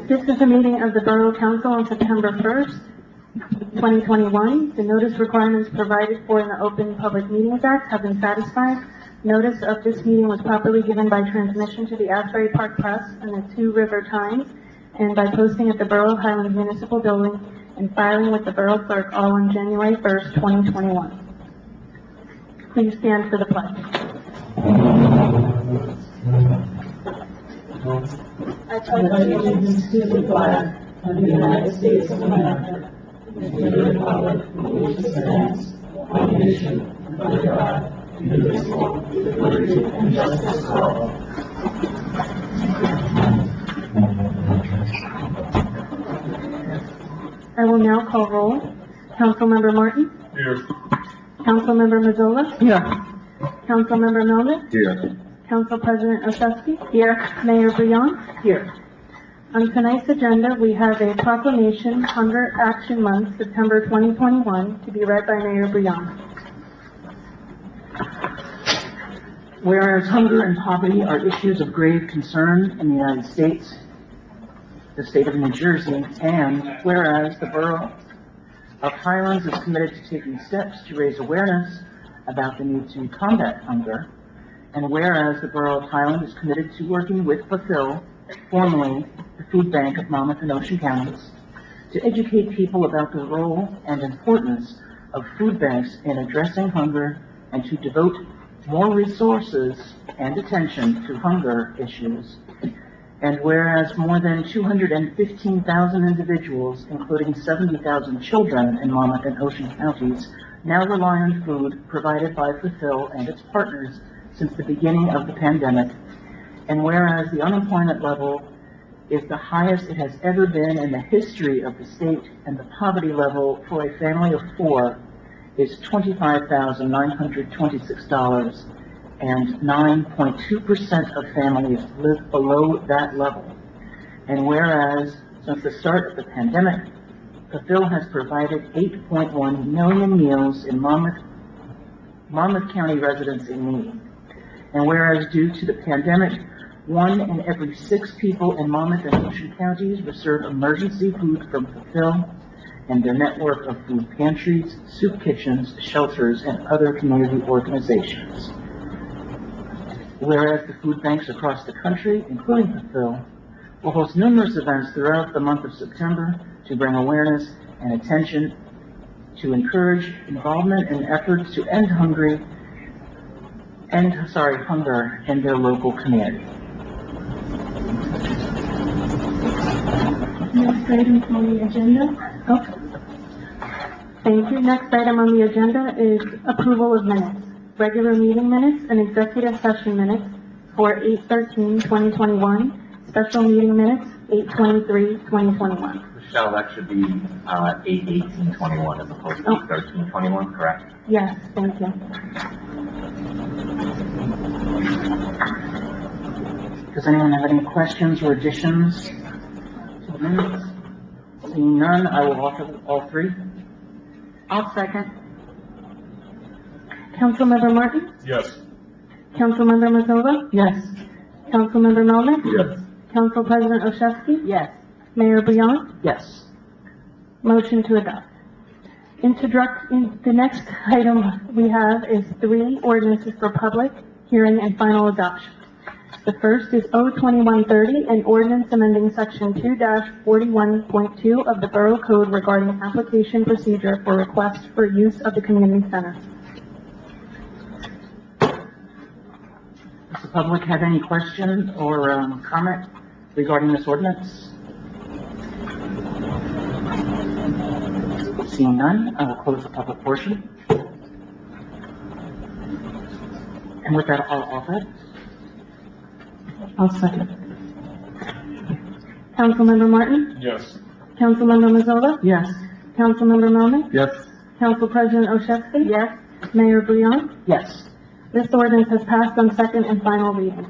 This is a meeting of the Borough Council on September 1st, 2021. The notice requirements provided for in the Open Public Meetings Act have been satisfied. Notice of this meeting was properly given by transmission to the Asbury Park Press and the Two River Times, and by posting at the Borough Highlands Municipal Building and filing with the Borough Clerk all on January 1st, 2021. Please stand for the pledge. I pledge allegiance to the flag of the United States of America and to the republic for which it stands, one nation, under God, indivisible, with liberty and justice for all. I will now call roll. Councilmember Martin? Here. Councilmember Mazzola? Here. Councilmember Melnick? Here. Council President Olszewski? Here. Mayor Brion? Here. On tonight's agenda, we have a proclamation, Hunger Action Month, September 2021, to be read by Mayor Brion. Whereas hunger and poverty are issues of grave concern in the United States, the state of New Jersey, and whereas the Borough of Highlands is committed to taking steps to raise awareness about the need to combat hunger, and whereas the Borough of Highlands is committed to working with Fulfill, formerly the Food Bank of Monmouth and Ocean Counties, to educate people about the role and importance of food banks in addressing hunger and to devote more resources and attention to hunger issues. And whereas more than 215,000 individuals, including 70,000 children in Monmouth and Ocean counties, now rely on food provided by Fulfill and its partners since the beginning of the pandemic. And whereas the unemployment level is the highest it has ever been in the history of the state, and the poverty level for a family of four is $25,926, and 9.2% of families live below that level. And whereas since the start of the pandemic, Fulfill has provided 8.1 million meals in Monmouth County residents in need. And whereas due to the pandemic, 1 in every 6 people in Monmouth and Ocean counties receive emergency food from Fulfill and their network of food pantries, soup kitchens, shelters, and other community organizations. Whereas the food banks across the country, including Fulfill, will host numerous events throughout the month of September to bring awareness and attention to encourage involvement in efforts to end hunger in their local community. Next item on the agenda. Thank you. Next item on the agenda is approval of minutes. Regular meeting minutes and executive session minutes for 8/13/2021. Special meeting minutes 8/23/2021. Michelle, that should be 8/18/21 as opposed to 8/13/21, correct? Yes, thank you. Does anyone have any questions or additions to the minutes? Seeing none, I will offer all three. I'll second. Councilmember Martin? Yes. Councilmember Mazzola? Yes. Councilmember Melnick? Yes. Council President Olszewski? Yes. Mayor Brion? Yes. Motion to adopt. The next item we have is 3 ordinances for public hearing and final adoption. The first is O-2130, an ordinance amending section 2-41.2 of the Borough Code regarding application procedure for requests for use of the community center. Does the public have any question or comment regarding this ordinance? Seeing none, I will close the public portion. And with that, I'll offer it. I'll second. Councilmember Martin? Yes. Councilmember Mazzola? Yes. Councilmember Melnick? Yes. Council President Olszewski? Yes. Mayor Brion? Yes. This ordinance has passed on second and final reading.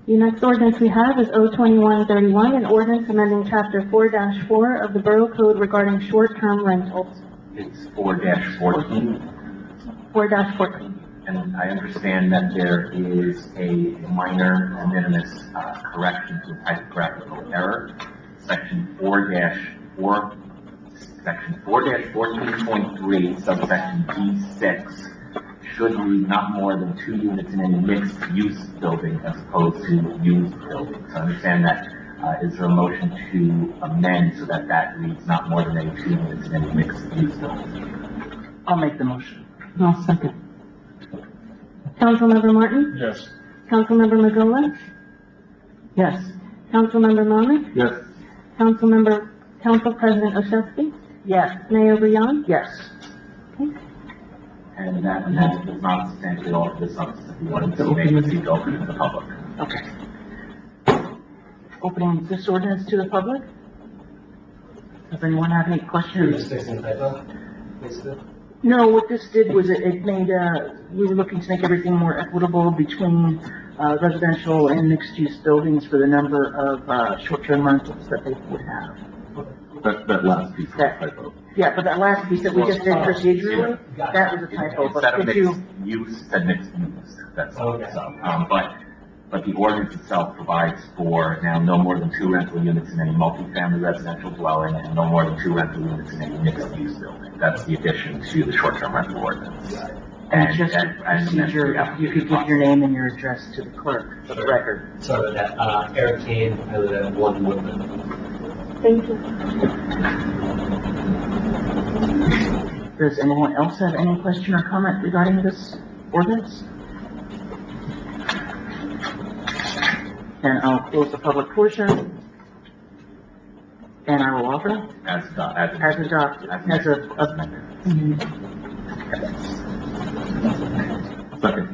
The next ordinance we have is O-2131, an ordinance amending Chapter 4-4 of the Borough Code regarding short-term rentals. It's 4-14. 4-14. and I understand that there is a minor de minimis correction to a typographical error. Section 4-4, section 4-14.3, subsection G6 should read not more than 2 units in any mixed-use building as opposed to used building. So I understand that. Is there a motion to amend so that that reads not more than any 2 units in any mixed-use building? I'll make the motion. I'll second. Councilmember Martin? Yes. Councilmember Mazzola? Yes. Councilmember Melnick? Yes. Council President Oshetsky? Yes. Mayor Brion? Yes. And that amendment does not substantially alter the substance of the ordinance to make it seem open to the public. Okay. Opening this ordinance to the public? Does anyone have any questions? No, what this did was it made, we were looking to make everything more equitable between, residential and mixed-use buildings for the number of, short-term rentals that they would have. That last piece of That- typo. Yeah, but that last piece that we just did procedurally, that was a typo, Instead but of could you, mixed use, it said mixed use. That's all. Okay. So, but the ordinance itself provides for now no more than 2 rental units in any multifamily residential dwelling and no more than 2 rental units in any mixed use building. That's the addition to the short-term rental ordinance. and just a and procedure, if you could give your name and your address to the clerk for the record. Sorry about that. Eric Kane, I live at 1 Woodland. Thank you. Does anyone else have any question or comment regarding this ordinance? Then I'll close the public portion. And I will offer As adopted, as amended. Second.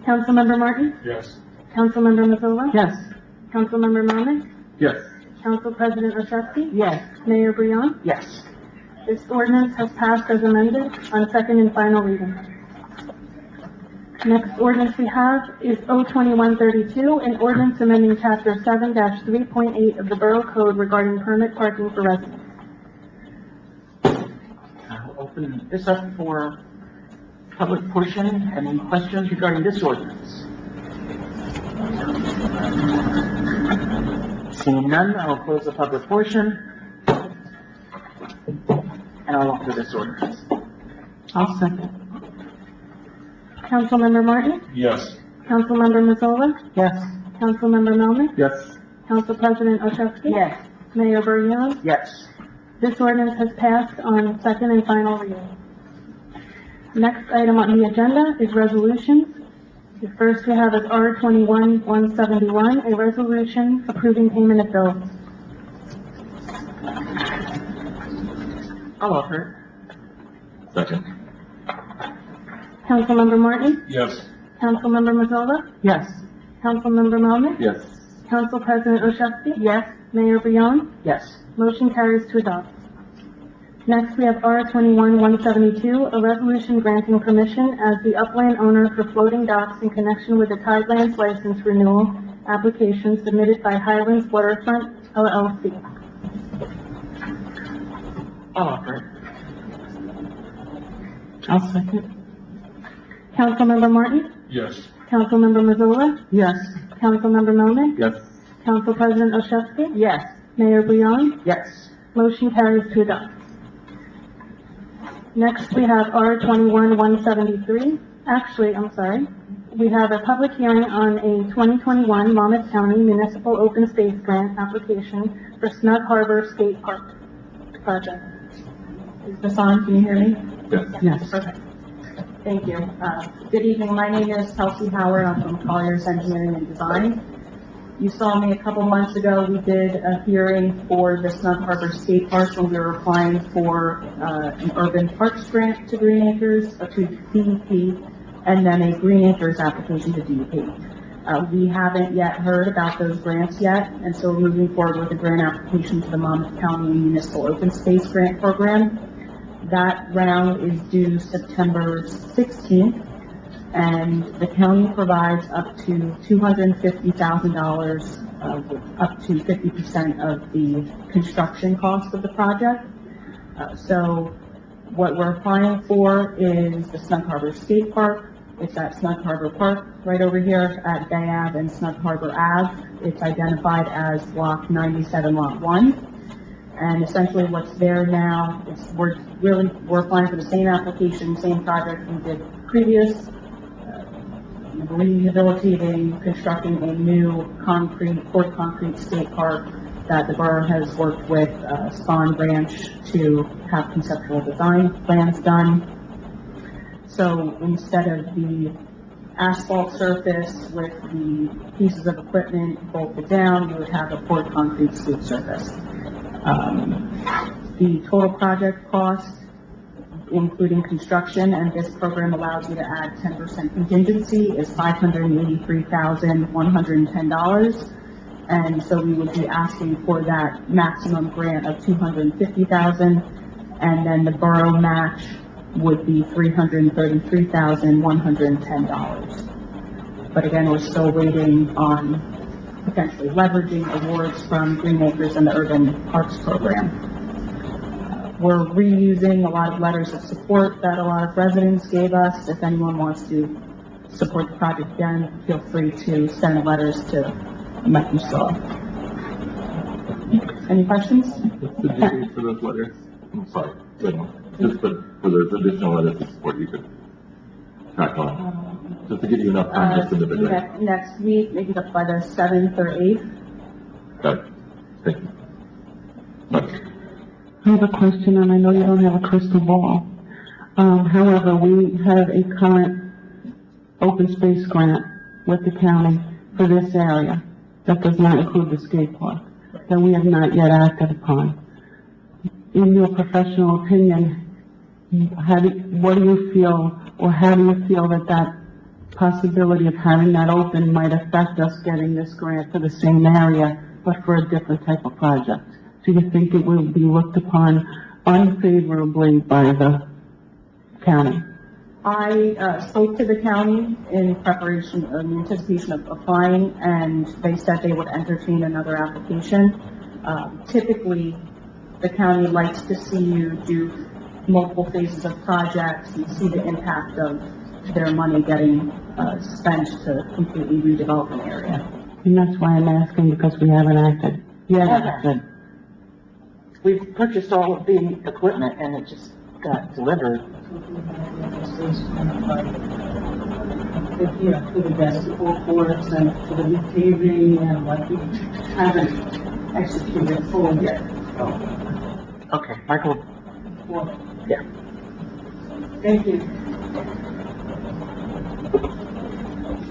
Councilmember Martin? Yes. Councilmember Mazzola? yes. Councilmember Melnick? Yes. Council President Oshetsky? Yes. Mayor Brion? Yes. This ordinance has passed as amended on second and final reading. Next ordinance we have is O-2132, an ordinance amending Chapter 7-3.8 of the Borough Code regarding permit parking for residents. I'll open this up for public portion. Any questions regarding this ordinance? Seeing none, I will close the public portion. And I'll offer this ordinance. I'll second. Councilmember Martin? Yes. Councilmember Mazzola? Yes. Councilmember Melnick? Yes. Council President Oshetsky? Yes. Mayor Brion? Yes. This ordinance has passed on second and final reading. Next item on the agenda is resolutions. The first we have is R-21-171, a resolution approving payment of bills. I'll offer Second. Councilmember Martin? Yes. Councilmember Mazzola? it. Yes. Councilmember Melnick? Yes. Council President Oshetsky? Yes. Mayor Brion? Yes. Motion carries to adopt. Next, we have R-21-172, a resolution granting permission as the upland owner for floating docks in connection with the Tidelands license renewal application submitted by Highlands Waterfront LLC. I'll offer it. I'll second. Councilmember Martin? Yes. Councilmember Mazzola? Yes. Councilmember Melnick? Yes. Council President Oshetsky? Yes. Mayor Brion? Yes. Motion carries to adopt. Next, we have R-21-173. Actually, I'm sorry. We have a public hearing on a 2021 Monmouth County Municipal Open Space Grant application for Snug Harbor Skate Park project. Is this on? Can you hear me? Yes. Yes. Perfect. Thank you. Good evening. My name is Kelsey Howard. I'm from Colliers Engineering and Design. You saw me a couple months ago. We did a hearing for the Snug Harbor Skate Park when we were applying for an urban parks grant to Green Acres, to DEP, and then a Green Acres application to DEP. We haven't yet heard about those grants yet, and so we're moving forward with a grant application to the Monmouth County Municipal Open Space Grant Program. That round is due September 16th, and the county provides up to $250,000, up to 50% of the construction cost of the project. So What we're applying for is the Snug Harbor Skate Park. It's at Snug Harbor Park, right over here at Bay Ave and Snug Harbor Ave. It's identified as Block 97, Lot 1. And essentially what's there now is we're applying for the same application, same project we did previous, rehabilitating, constructing a new poured concrete skate park that the borough has worked with Spawn Branch to have conceptual design plans done. So instead of the asphalt surface with the pieces of equipment bolted down, you would have a poured concrete skate surface. The total project cost, including construction, and this program allows you to add 10% contingency, is $583,110. And so we would be asking for that maximum grant of $250,000, and then the borough match would be $333,110. But again, we're still waiting on potentially leveraging awards from Green Acres and the Urban Parks Program. We're reusing a lot of letters of support that a lot of residents gave us. If anyone wants to support the project again, feel free to send letters to Mikey Shaw. Any questions? What's the due for those letters? I'm sorry, wait a minute. Just for those additional letters of support you could track on, just to give you enough time to submit the grant. Next week, maybe by the 7th or 8th. Okay, thank you. Okay. I have a question, and I know you don't have a crystal ball. However, we have a current open space grant with the county for this area that does not include the skate park, that we have not yet acted upon. In your professional opinion, what do you feel, or how do you feel that possibility of having that open might affect us getting this grant for the same area, but for a different type of project? Do you think it will be looked upon unfavorably by the county? I spoke to the county in anticipation of applying, and they said they would entertain another application. Typically, the county likes to see you do multiple phases of projects and see the impact of their money getting spent to completely redevelop an area. And that's why I'm asking, because we haven't acted. Yeah, we've purchased all of the equipment and it just got delivered. You know, for the basketball courts and for the repaving and like we haven't executed fully yet. Okay, Michael, yeah. Thank you.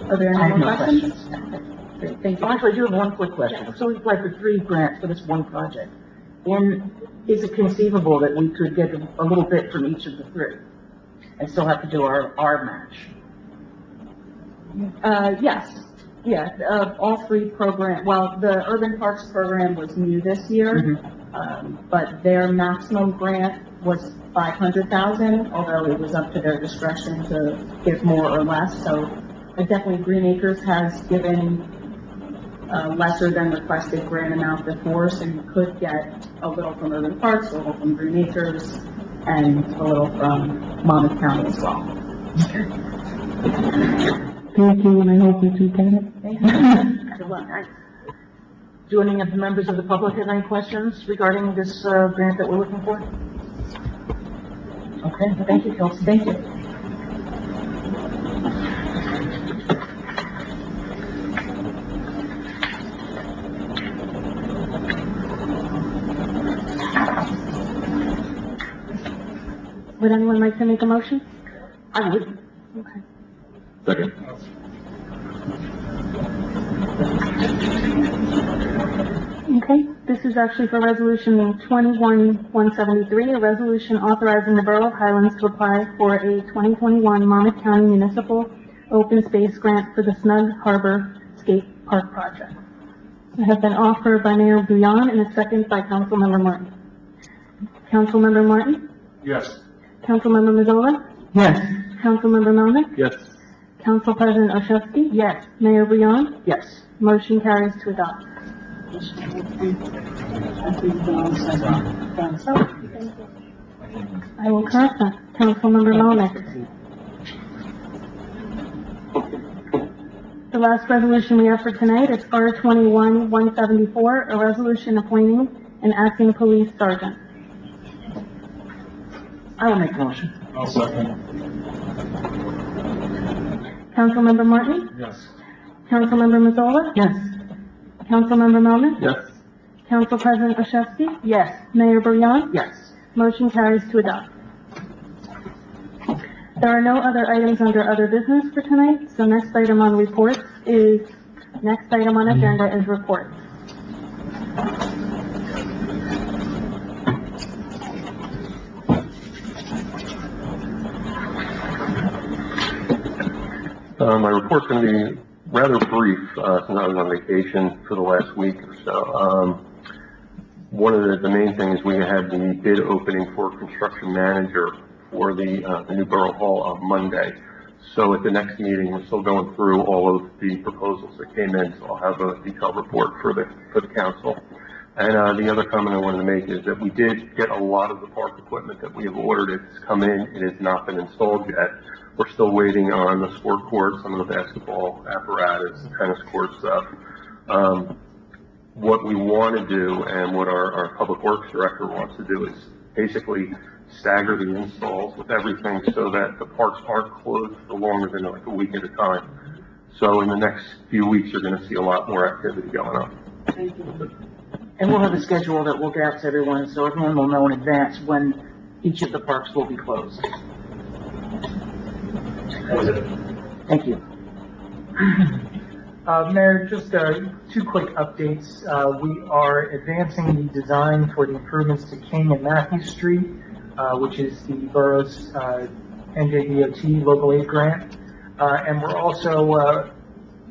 Are there I any have more no questions? questions. Great, thank Well, you. actually, I do have one quick question. So we applied for 3 grants for this one project. And is it conceivable that we could get a little bit from each of the 3 and still have to do our match? Yes, all 3 programs, well, the Urban Parks Program was new this year, but their maximum grant was $500,000, although it was up to their discretion to give more or less, so definitely Green Acres has given lesser than requested grant amount before, so you could get a little from Urban Parks, a little from Green Acres, and a little from Monmouth County as well. Thank you, and I hope we do get it. Thank you. Good luck. Do any of the members of the public have any questions regarding this grant that we're looking for? Okay, thank you, Kelsey. Thank you. Would anyone like to make a motion? I would. Okay. Second. Okay, this is actually for resolution 21-173, a resolution authorizing the Borough of Highlands to apply for a 2021 Monmouth County Municipal Open Space Grant for the Snug Harbor Skate Park Project. It has been offered by Mayor Bouillon and a second by Councilmember Martin. Councilmember Martin? Yes. Councilmember Mazzola? Yes. Councilmember Melnick? Yes. Council President Oshowski? Yes. Mayor Bouillon? Yes. Motion carries to adopt. I think Don said that. I will correct that. Councilmember Melnick. The last resolution we have for tonight is R 21-174, a resolution appointing an acting police sergeant. I will make a motion. I'll second. Councilmember Martin? Yes. Councilmember Mazzola? Yes. Councilmember Melnick? Yes. Council President Olszewski? Yes. Mayor Brian? Yes. Motion carries to adopt. There are no other items under other business for tonight, so next item on agenda is reports. My report's going to be rather brief, since I was on vacation for the last week or so. One of the main things, we had the bid opening for construction manager for the new Borough Hall on Monday. So at the next meeting, we're still going through all of the proposals that came in, so I'll have a detailed report for the council. And the other comment I wanted to make is that we did get a lot of the park equipment that we have ordered. It's come in, it has not been installed yet. We're still waiting on the sport court, some of the basketball apparatus, tennis court stuff. What we want to do, and what our public works director wants to do, is basically stagger the installs with everything so that the parks aren't closed for longer than like a week at a time. So in the next few weeks, you're going to see a lot more activity going on. Thank you. And we'll have a schedule that we'll get out to everyone, so everyone will know in advance when each of the parks will be closed. Thank you. Mayor, just two quick updates. We are advancing the design for the improvements to King and Matthew Street, which is the borough's NJDOT local aid grant. And we're also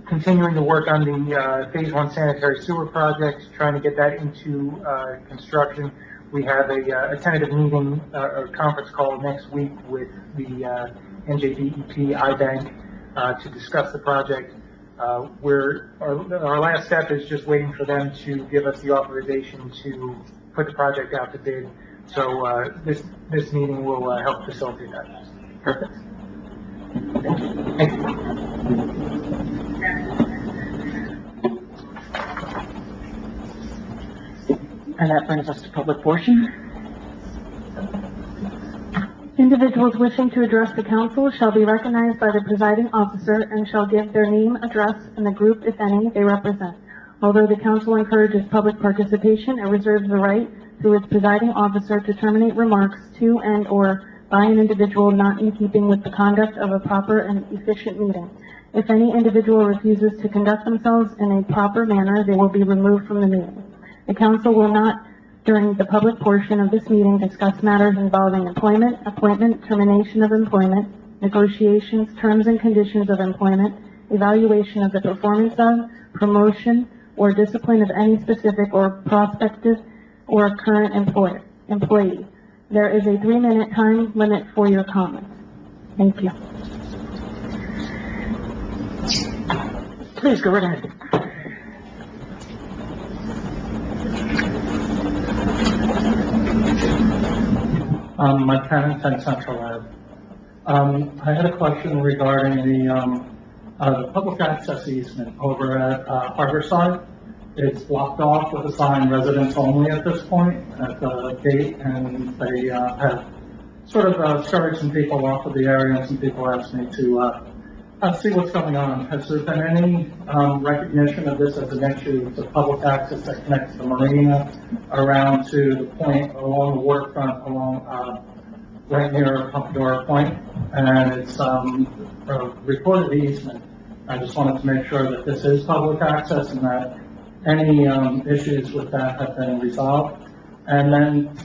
continuing to work on the Phase 1 sanitary sewer project, trying to get that into construction. We have a tentative meeting or conference call next week with the NJDEP iBank to discuss the project. Our last step is just waiting for them to give us the authorization to put the project out to bid. So this meeting will help facilitate that. Perfect. Thank you. And that brings us to public portion. Individuals wishing to address the council shall be recognized by the presiding officer and shall give their name, address, and the group, if any, they represent. Although the council encourages public participation, it reserves the right through its presiding officer to terminate remarks to and/or by an individual not in keeping with the conduct of a proper and efficient meeting. If any individual refuses to conduct themselves in a proper manner, they will be removed from the meeting. The council will not, during the public portion of this meeting, discuss matters involving employment, appointment, termination of employment, negotiations, terms and conditions of employment, evaluation of the performance of, promotion, or discipline of any specific or prospective or current employee. There is a 3-minute time limit for your comments. Thank you. Please go right ahead. Mike Cannon, 10 Central Ave. I had a question regarding the public access easement over at Harborside. It's blocked off with a sign residents only at this point at the gate, and they have sort of started some people off of the area, and some people asked me to see what's going on. Has there been any recognition of this as an issue to public access that connects the marina around to the point along the waterfront, along right near Pompadour Point, and it's a recorded easement. I just wanted to make sure that this is public access and that any issues with that have been resolved. And then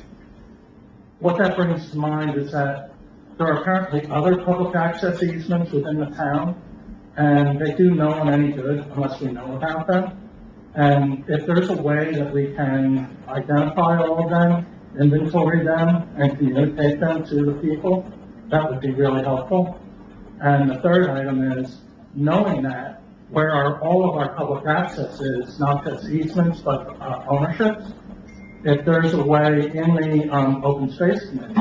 what that brings to mind is that there are apparently other public access easements within the town, and they do no one any good unless we know about them. And if there's a way that we can identify all of them, inventory them, and communicate them to the people, that would be really helpful. And the third item is, knowing that, where all of our public access is, not just easements, but ownerships, if there's a way in the open space committee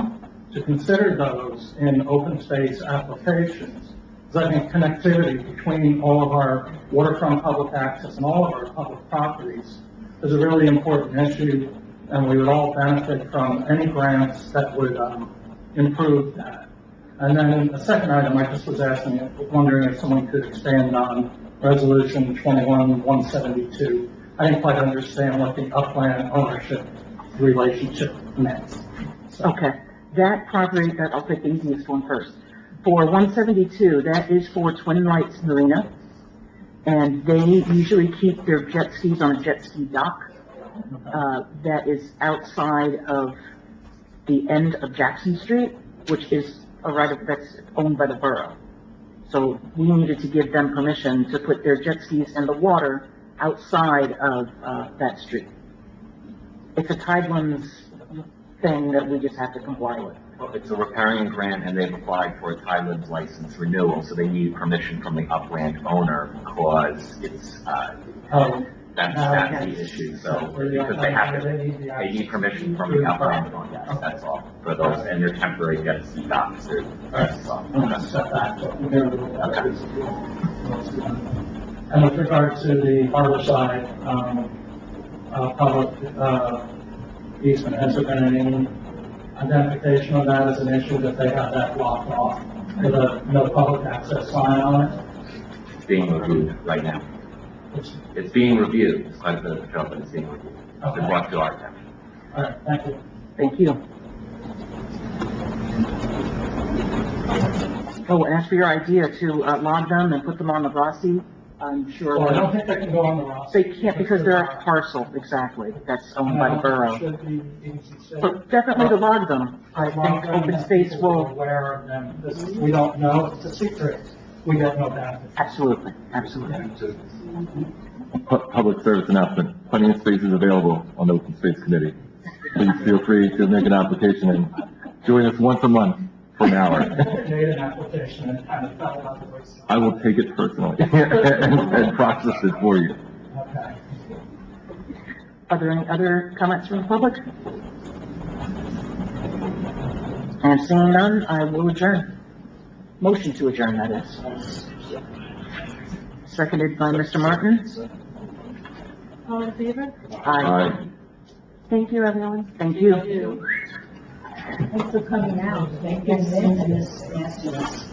to consider those in open space applications. Because I think connectivity between all of our waterfront public access and all of our public properties is a really important issue, and we would all benefit from any grants that would improve that. And then the second item, I just was wondering if someone could expand on Resolution 21-172. I didn't quite understand what the upland ownership relationship meant. Okay, that property, I'll take the easiest one first. For 172, that is for Twin Lights Marina, and they usually keep their jet skis on a jet ski dock that is outside of the end of Jackson Street, which is a that's owned by the borough. So we needed to give them permission to put their jet skis in the water outside of that street. It's a Tidelands thing that we just have to comply with. Well, it's a riparian grant, and they've applied for a Tidelands license renewal, so they need permission from the upland owner because it's, that's the issue, so, because they need permission from the upland owner, that's all, for those, and their temporary jet ski docks, that's all. Okay. And with regard to the Harborside, public, easement, has there been any identification of that as an issue that they have that blocked off with a no public access sign on it? It's being reviewed right now. It's being reviewed, it's quite a bit of a job, but it's being reviewed. It's been brought to our attention. All right, thank you. Thank you. Oh, and as for your idea to log them and put them on the Rossi, I'm sure. Well, I don't think they can go on the roster. They can't because they're a parcel, exactly, that's owned by the borough. Should be easy to But definitely to log them, I think open space will, aware of them. We don't know, it's a secret. We get no benefit. absolutely, absolutely. Public service announcement, plenty of spaces available on the Open Space Committee. Please feel free to make an application and join us once a month for an hour. Made an application and it kind of fell out the wayside. I will take it personally and process it for you. Okay. Are there any other comments from the public? And seeing none, I will adjourn. Motion to adjourn, that is. Seconded by Mr. Martin. All in favor? Aye. Thank you, everyone. Thank you. Thanks for coming out. Thank you. And this asking us.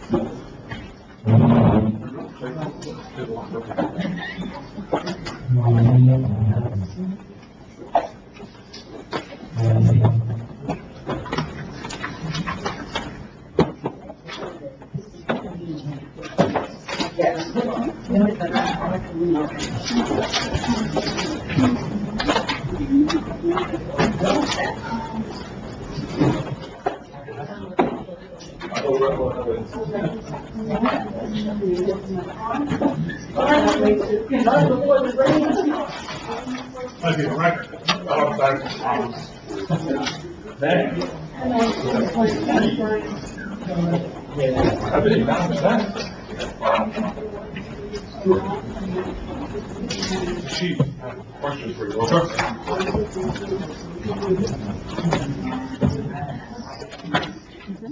Chief, question for you.